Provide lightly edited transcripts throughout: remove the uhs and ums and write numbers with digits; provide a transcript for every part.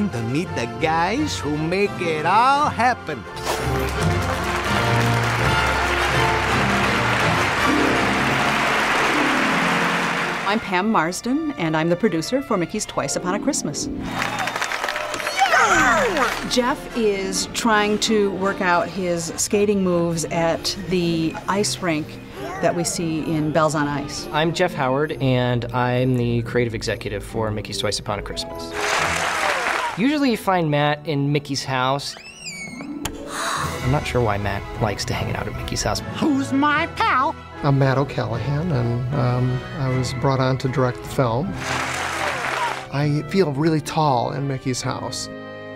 time to meet the guys who make it all happen. I'm Pam Marsden, and I'm the producer for Mickey's Twice Upon a Christmas. Jeff is trying to work out his skating moves at the ice rink that we see in Bells on Ice. I'm Jeff Howard, and I'm the creative executive for Mickey's Twice Upon a Christmas. Usually you find Matt in Mickey's house. I'm not sure why Matt likes to hang out at Mickey's house. Who's my pal? I'm Matt O'Callahan, and I was brought on to direct the film. I feel really tall in Mickey's house.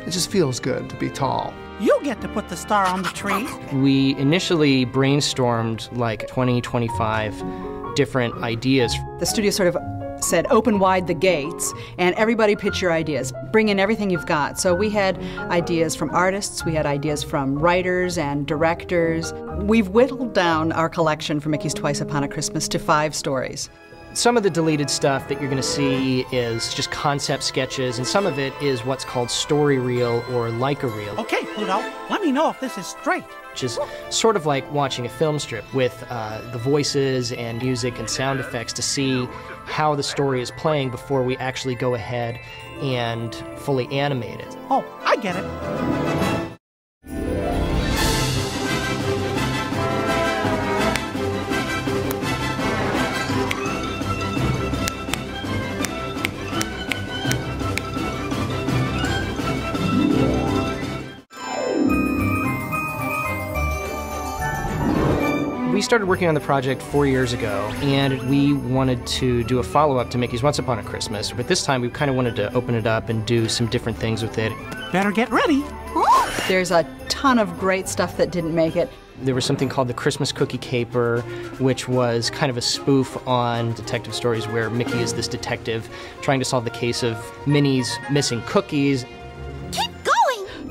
It just feels good to be tall. You get to put the star on the tree. We initially brainstormed like 20, 25 different ideas. The studio sort of said, open wide the gates, and everybody pitch your ideas. Bring in everything you've got. So we had ideas from artists, we had ideas from writers and directors. We've whittled down our collection for Mickey's Twice Upon a Christmas to 5 stories. Some of the deleted stuff that you're going to see is just concept sketches, and some of it is what's called story reel or like-a-reel. Okay, Pluto, let me know if this is straight. Which is sort of like watching a film strip with the voices and music and sound effects to see how the story is playing before we actually go ahead and fully animate it. Oh, I get it. We started working on the project 4 years ago, and we wanted to do a follow-up to Mickey's Once Upon a Christmas, but this time we kind of wanted to open it up and do some different things with it. Better get ready. There's a ton of great stuff that didn't make it. There was something called the Christmas Cookie Caper, which was kind of a spoof on detective stories where Mickey is this detective trying to solve the case of Minnie's missing cookies.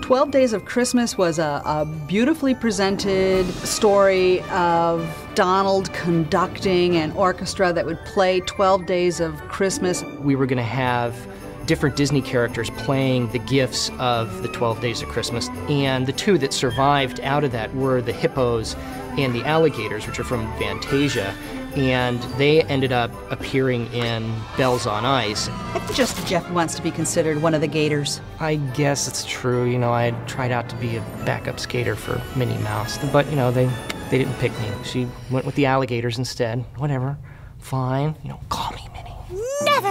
12 Days of Christmas was a beautifully presented story of Donald conducting an orchestra that would play 12 Days of Christmas. We were going to have different Disney characters playing the gifts of the 12 Days of Christmas, and the 2 that survived out of that were the hippos and the alligators, which are from Fantasia, and they ended up appearing in Bells on Ice. Just Jeff wants to be considered one of the gators. I guess it's true. You know, I had tried out to be a backup skater for Minnie Mouse, but, you know, they didn't pick me. She went with the alligators instead. Whatever. Fine. You know, call me Minnie. Never!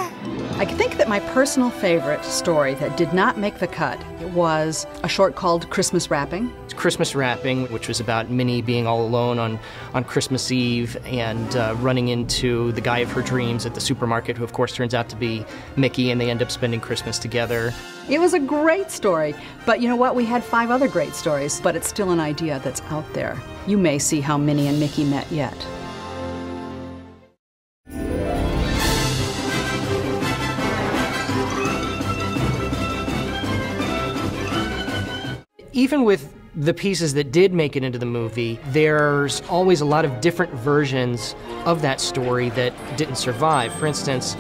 I think that my personal favorite story that did not make the cut was a short called Christmas Wrapping. Christmas Wrapping, which was about Minnie being all alone on Christmas Eve and running into the guy of her dreams at the supermarket, who of course turns out to be Mickey, and they end up spending Christmas together. It was a great story, but you know what? We had 5 other great stories, but it's still an idea that's out there. You may see how Minnie and Mickey met yet. Even with the pieces that did make it into the movie, there's always a lot of different versions of that story that didn't survive. For instance,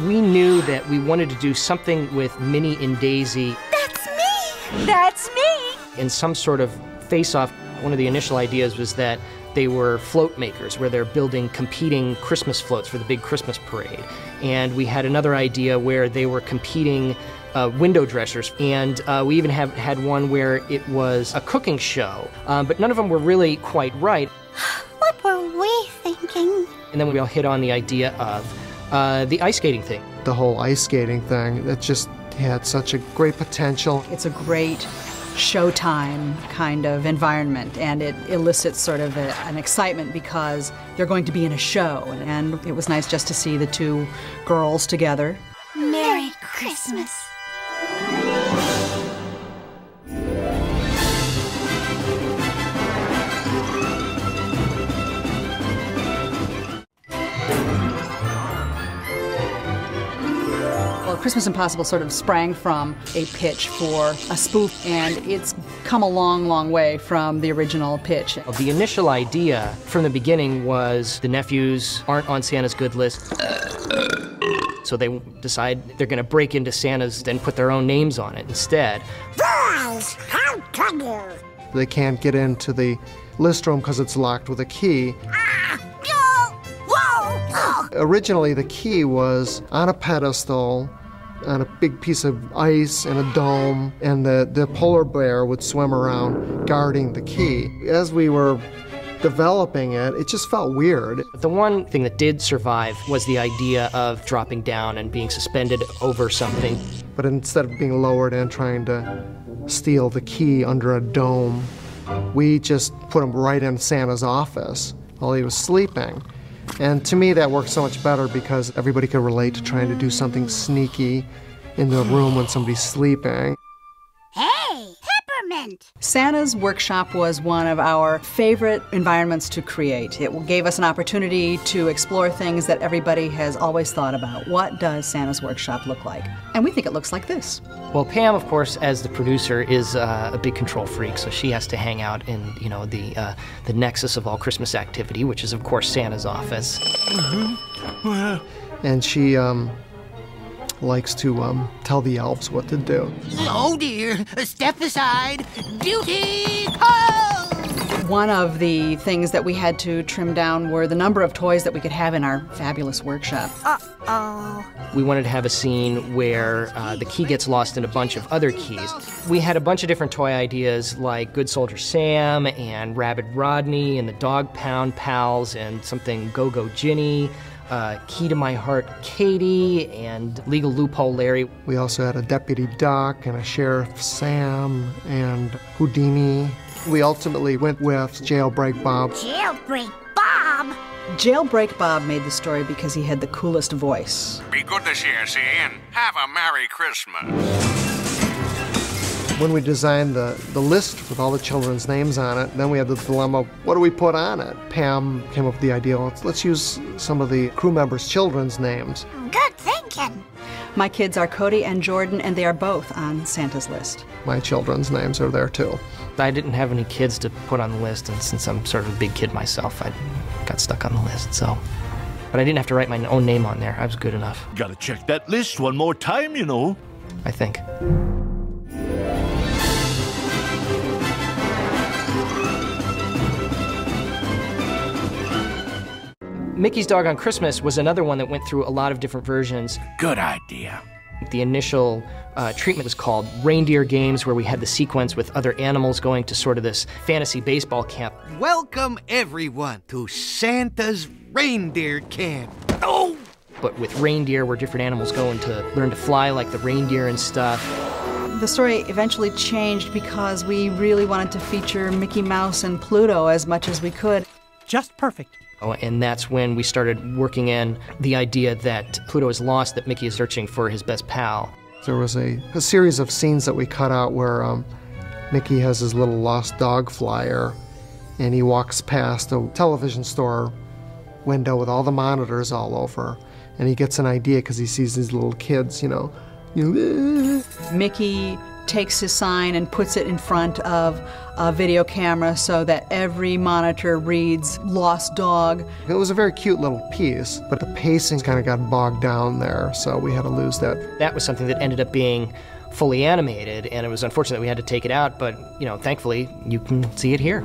we knew that we wanted to do something with Minnie and Daisy. That's me! That's me! In some sort of face-off. One of the initial ideas was that they were float makers, where they're building competing Christmas floats for the big Christmas parade. And we had another idea where they were competing window dressers, and we even had one where it was a cooking show, but none of them were really quite right. What were we thinking? And then we all hit on the idea of the ice skating thing. The whole ice skating thing, that just had such a great potential. It's a great Showtime kind of environment, and it elicits sort of an excitement because they're going to be in a show, and it was nice just to see the 2 girls together. Merry Christmas. Well, Christmas Impossible sort of sprang from a pitch for a spoof, and it's come a long, long way from the original pitch. The initial idea from the beginning was the nephews aren't on Santa's good list, so they decide they're going to break into Santa's and put their own names on it instead. Boys, how can you? They can't get into the list room because it's locked with a key. Originally, the key was on a pedestal, on a big piece of ice in a dome, and the polar bear would swim around guarding the key. As we were developing it, it just felt weird. The one thing that did survive was the idea of dropping down and being suspended over something. But instead of being lowered and trying to steal the key under a dome, we just put him right in Santa's office while he was sleeping. And to me, that worked so much better because everybody could relate to trying to do something sneaky in the room when somebody's sleeping. Hey, peppermint! Santa's workshop was one of our favorite environments to create. It gave us an opportunity to explore things that everybody has always thought about. What does Santa's workshop look like? And we think it looks like this. Well, Pam, of course, as the producer, is a big control freak, so she has to hang out in, the nexus of all Christmas activity, which is, of course, Santa's office. And she likes to tell the elves what to do. Oh dear, step aside, duty call! One of the things that we had to trim down were the number of toys that we could have in our fabulous workshop. Uh-oh. We wanted to have a scene where the key gets lost in a bunch of other keys. We had a bunch of different toy ideas like Good Soldier Sam and Rabbit Rodney and the Dog Pound Pals and something Go-Go Ginny, Key to My Heart Katie, and Legal Loophole Larry. We also had a Deputy Duck and a Sheriff Sam and Houdini. We ultimately went with Jailbreak Bob. Jailbreak Bob? Jailbreak Bob made the story because he had the coolest voice. Be good this year, see, and have a Merry Christmas. When we designed the list with all the children's names on it, then we had the dilemma, what do we put on it? Pam came up with the idea, let's use some of the crew members' children's names. Good thinking. My kids are Cody and Jordan, and they are both on Santa's list. My children's names are there too. I didn't have any kids to put on the list, and since I'm sort of a big kid myself, I got stuck on the list, so. But I didn't have to write my own name on there. I was good enough. Gotta check that list one more time, you know. I think. Mickey's Dog on Christmas was another one that went through a lot of different versions. Good idea. The initial treatment was called Reindeer Games, where we had the sequence with other animals going to sort of this fantasy baseball camp. Welcome everyone to Santa's reindeer camp. Oh! But with reindeer, where different animals going to learn to fly like the reindeer and stuff. The story eventually changed because we really wanted to feature Mickey Mouse and Pluto as much as we could. Just perfect. And that's when we started working in the idea that Pluto is lost, that Mickey is searching for his best pal. There was a series of scenes that we cut out where Mickey has his little lost dog flyer, and he walks past a television store window with all the monitors all over, and he gets an idea because he sees these little kids, Mickey takes his sign and puts it in front of a video camera so that every monitor reads Lost Dog. It was a very cute little piece, but the pacing kind of got bogged down there, so we had to lose that. That was something that ended up being fully animated, and it was unfortunate that we had to take it out, but, thankfully, you can see it here.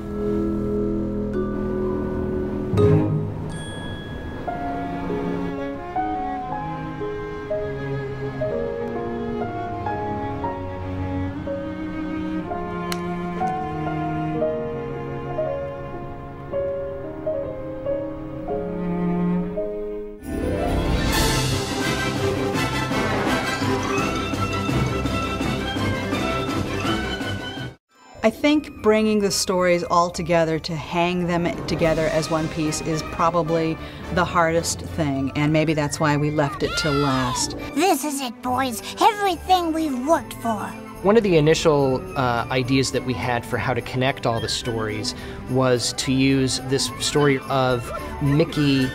I think bringing the stories all together to hang them together as one piece is probably the hardest thing, and maybe that's why we left it till last. This is it, boys. Everything we've worked for. One of the initial ideas that we had for how to connect all the stories was to use this story of Mickey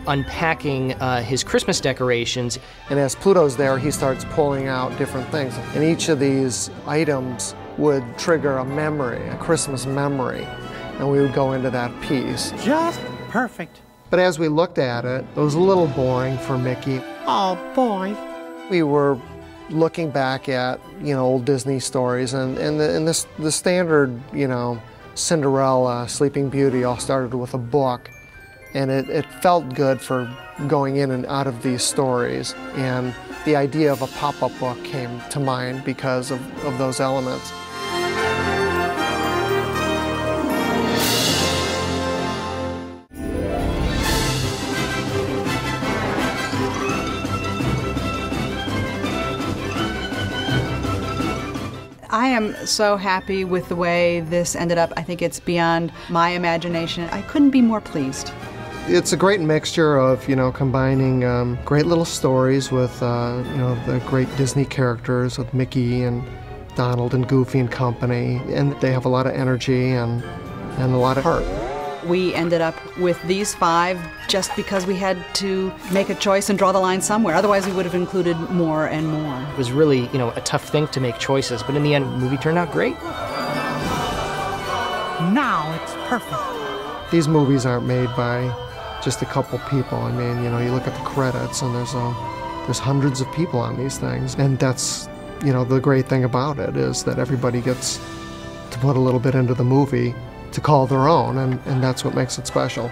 unpacking his Christmas decorations. And as Pluto's there, he starts pulling out different things. And each of these items would trigger a memory, a Christmas memory. And we would go into that piece. Just perfect. But as we looked at it, it was a little boring for Mickey. Oh, boy. We were looking back at, old Disney stories, and the standard, Cinderella, Sleeping Beauty all started with a book, and it felt good for going in and out of these stories, and the idea of a pop-up book came to mind because of those elements. I am so happy with the way this ended up. I think it's beyond my imagination. I couldn't be more pleased. It's a great mixture of, combining great little stories with, the great Disney characters with Mickey and Donald and Goofy and company. And they have a lot of energy and a lot of heart. We ended up with these 5 just because we had to make a choice and draw the line somewhere. Otherwise, we would have included more and more. It was really, a tough thing to make choices, but in the end, the movie turned out great. Now it's perfect. These movies aren't made by just a couple people. I mean, you look at the credits and there's hundreds of people on these things. And that's, the great thing about it is that everybody gets to put a little bit into the movie to call their own, and that's what makes it special.